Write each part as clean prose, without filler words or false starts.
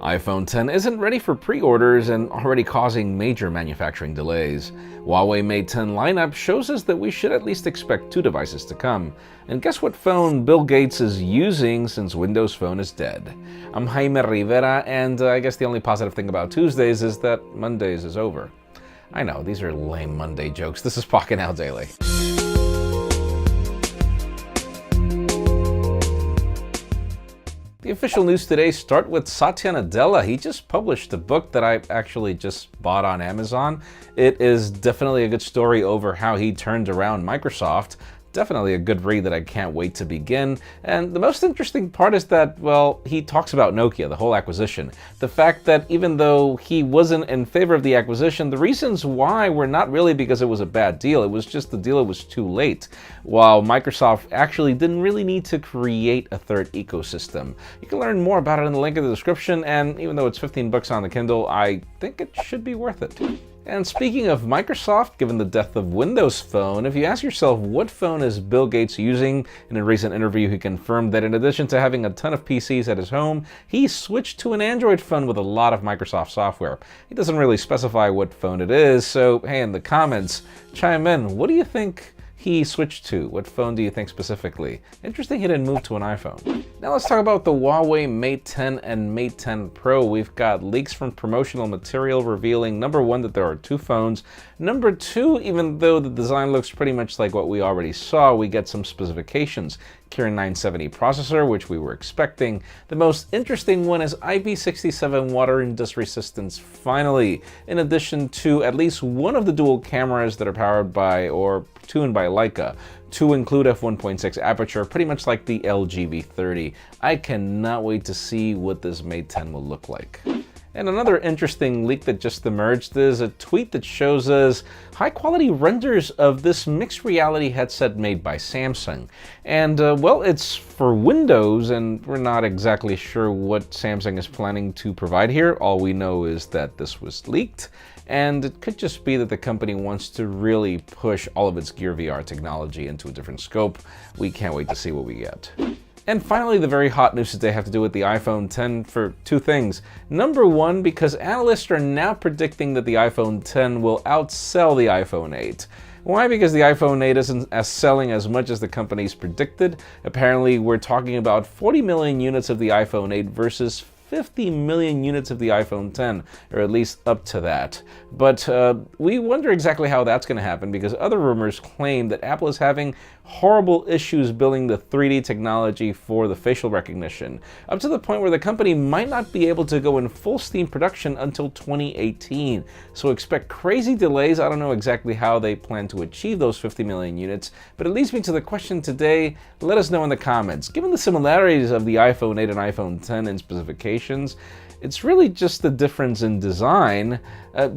iPhone X isn't ready for pre-orders and already causing major manufacturing delays. Huawei Mate 10 lineup shows us that we should at least expect 2 devices to come. And guess what phone Bill Gates is using since Windows Phone is dead? I'm Jaime Rivera, and I guess the only positive thing about Tuesdays is that Mondays is over. I know, these are lame Monday jokes. This is Pocketnow Daily. The official news today start with Satya Nadella. He just published a book that I actually just bought on Amazon. It is definitely a good story over how he turned around Microsoft. Definitely a good read that I can't wait to begin. And the most interesting part is that, well, he talks about Nokia, the whole acquisition. The fact that even though he wasn't in favor of the acquisition, the reasons why were not really because it was a bad deal. It was just the deal was too late. While Microsoft actually didn't really need to create a third ecosystem. You can learn more about it in the link in the description, and even though it's 15 bucks on the Kindle, I think it should be worth it. And speaking of Microsoft, given the death of Windows Phone, if you ask yourself what phone is Bill Gates using, in a recent interview he confirmed that in addition to having a ton of PCs at his home, he switched to an Android phone with a lot of Microsoft software. He doesn't really specify what phone it is, so hey, in the comments, chime in. What do you think he switched to? What phone do you think specifically? Interesting he didn't move to an iPhone. Now let's talk about the Huawei Mate 10 and Mate 10 Pro. We've got leaks from promotional material revealing, number one, that there are 2 phones. Number 2, even though the design looks pretty much like what we already saw, we get some specifications. Kirin 970 processor, which we were expecting. The most interesting one is IP67 water and dust resistance, finally, in addition to at least one of the dual cameras that are powered by or tuned by Leica. 2 include f1.6 aperture, pretty much like the LG V30. I cannot wait to see what this Mate 10 will look like. And another interesting leak that just emerged is a tweet that shows us high-quality renders of this mixed reality headset made by Samsung. And, well, it's for Windows, and we're not exactly sure what Samsung is planning to provide here. All we know is that this was leaked, and it could just be that the company wants to really push all of its Gear VR technology into a different scope. We can't wait to see what we get. And finally, the very hot news today have to do with the iPhone X for 2 things. Number 1, because analysts are now predicting that the iPhone X will outsell the iPhone 8. Why? Because the iPhone 8 isn't selling as much as the companies predicted. Apparently, we're talking about 40 million units of the iPhone 8 versus 50 million units of the iPhone X, or at least up to that. But we wonder exactly how that's going to happen, because other rumors claim that Apple is having horrible issues building the 3D technology for the facial recognition, up to the point where the company might not be able to go in full steam production until 2018. So expect crazy delays. I don't know exactly how they plan to achieve those 50 million units, but it leads me to the question today. Let us know in the comments. Given the similarities of the iPhone 8 and iPhone X in specifications, it's really just the difference in design.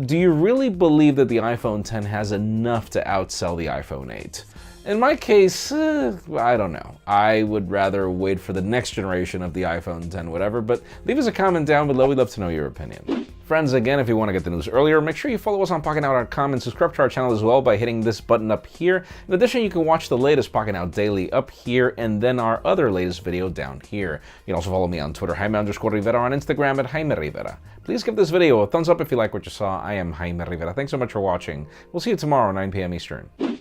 Do you really believe that the iPhone X has enough to outsell the iPhone 8? In my case, I don't know. I would rather wait for the next generation of the iPhone X, whatever, but leave us a comment down below. We'd love to know your opinion. Friends, again, if you want to get the news earlier, make sure you follow us on Pocketnow.com and subscribe to our channel as well by hitting this button up here. In addition, you can watch the latest Pocketnow Daily up here and then our other latest video down here. You can also follow me on Twitter, Jaime_Rivera, on Instagram at Jaime Rivera. Please give this video a thumbs up if you like what you saw. I am Jaime Rivera. Thanks so much for watching. We'll see you tomorrow, 9 p.m. Eastern.